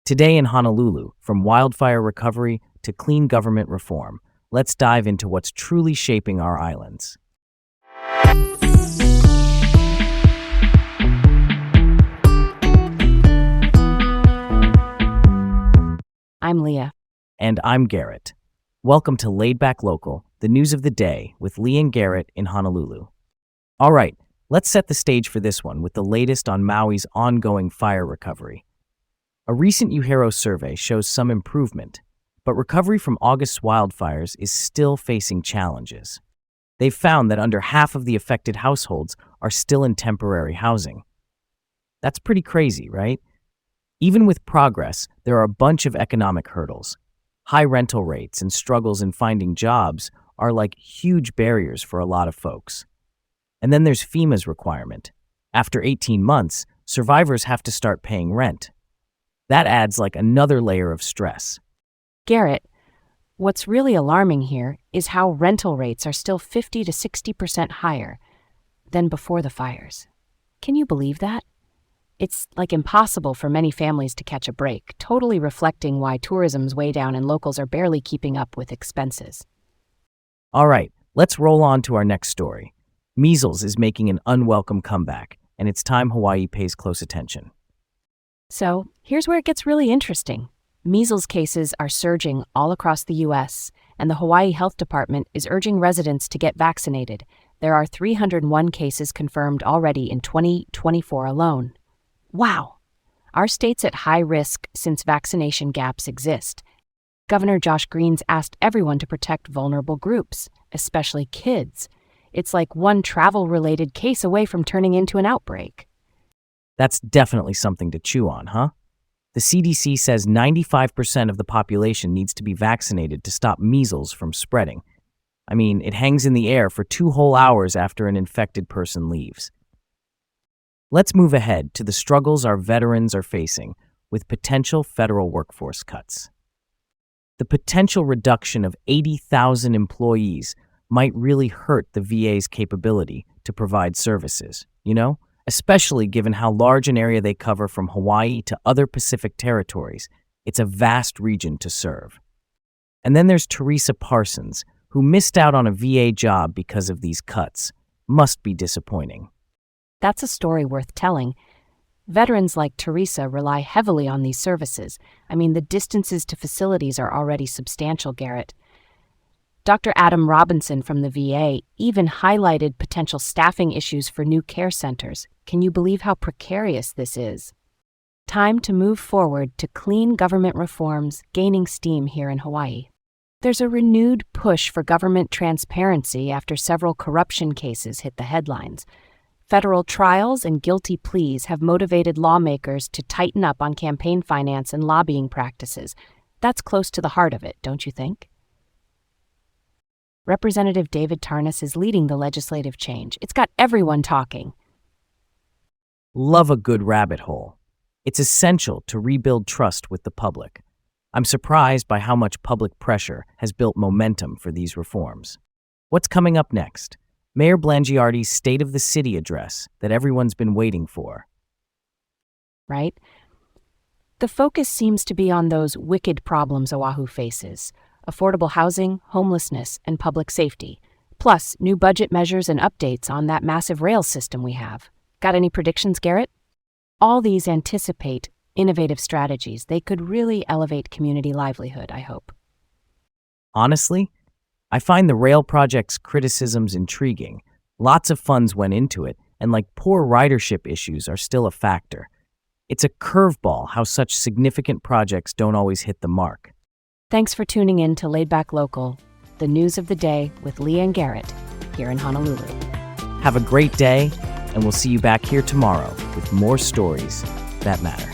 Today in Honolulu, from wildfire recovery to clean government reform, let's dive into what's truly shaping our islands. I'm Leah. And I'm Garrett. Welcome to Laid Back Local, the news of the day with Leah and Garrett in Honolulu. All right, let's set the stage for this one with the latest on Maui's ongoing fire recovery. A recent UHERO survey shows some improvement, but recovery from August's wildfires is still facing challenges. They've found that under half of the affected households are still in temporary housing. That's pretty crazy, right? Even with progress, there are a bunch of economic hurdles. High rental rates and struggles in finding jobs are like huge barriers for a lot of folks. And then there's FEMA's requirement. After 18 months, survivors have to start paying rent. That adds like another layer of stress. Garrett, what's really alarming here is how rental rates are still 50 to 60% higher than before the fires. Can you believe that? It's like impossible for many families to catch a break, totally reflecting why tourism's way down and locals are barely keeping up with expenses. All right, let's roll on to our next story. Measles is making an unwelcome comeback, and it's time Hawaii pays close attention. So, here's where it gets really interesting. Measles cases are surging all across the U.S., and the Hawaii Health Department is urging residents to get vaccinated. There are 301 cases confirmed already in 2024 alone. Wow! Our state's at high risk since vaccination gaps exist. Governor Josh Green's asked everyone to protect vulnerable groups, especially kids. It's like one travel-related case away from turning into an outbreak. That's definitely something to chew on, huh? The CDC says 95% of the population needs to be vaccinated to stop measles from spreading. I mean, it hangs in the air for 2 whole hours after an infected person leaves. Let's move ahead to the struggles our veterans are facing with potential federal workforce cuts. The potential reduction of 80,000 employees might really hurt the VA's capability to provide services, especially given how large an area they cover from Hawaii to other Pacific territories. It's a vast region to serve. And then there's Teresa Parsons, who missed out on a VA job because of these cuts. Must be disappointing. That's a story worth telling. Veterans like Teresa rely heavily on these services. The distances to facilities are already substantial, Garrett. Dr. Adam Robinson from the VA even highlighted potential staffing issues for new care centers. Can you believe how precarious this is? Time to move forward to clean government reforms gaining steam here in Hawaii. There's a renewed push for government transparency after several corruption cases hit the headlines. Federal trials and guilty pleas have motivated lawmakers to tighten up on campaign finance and lobbying practices. That's close to the heart of it, don't you think? Representative David Tarnas is leading the legislative change. It's got everyone talking. Love a good rabbit hole. It's essential to rebuild trust with the public. I'm surprised by how much public pressure has built momentum for these reforms. What's coming up next? Mayor Blangiardi's State of the City address that everyone's been waiting for. Right? The focus seems to be on those wicked problems Oahu faces: affordable housing, homelessness, and public safety, plus new budget measures and updates on that massive rail system we have. Got any predictions, Garrett? All these anticipate innovative strategies. They could really elevate community livelihood, I hope. Honestly, I find the rail project's criticisms intriguing. Lots of funds went into it, and poor ridership issues are still a factor. It's a curveball how such significant projects don't always hit the mark. Thanks for tuning in to Laid Back Local, the news of the day with Leah and Garrett here in Honolulu. Have a great day, and we'll see you back here tomorrow with more stories that matter.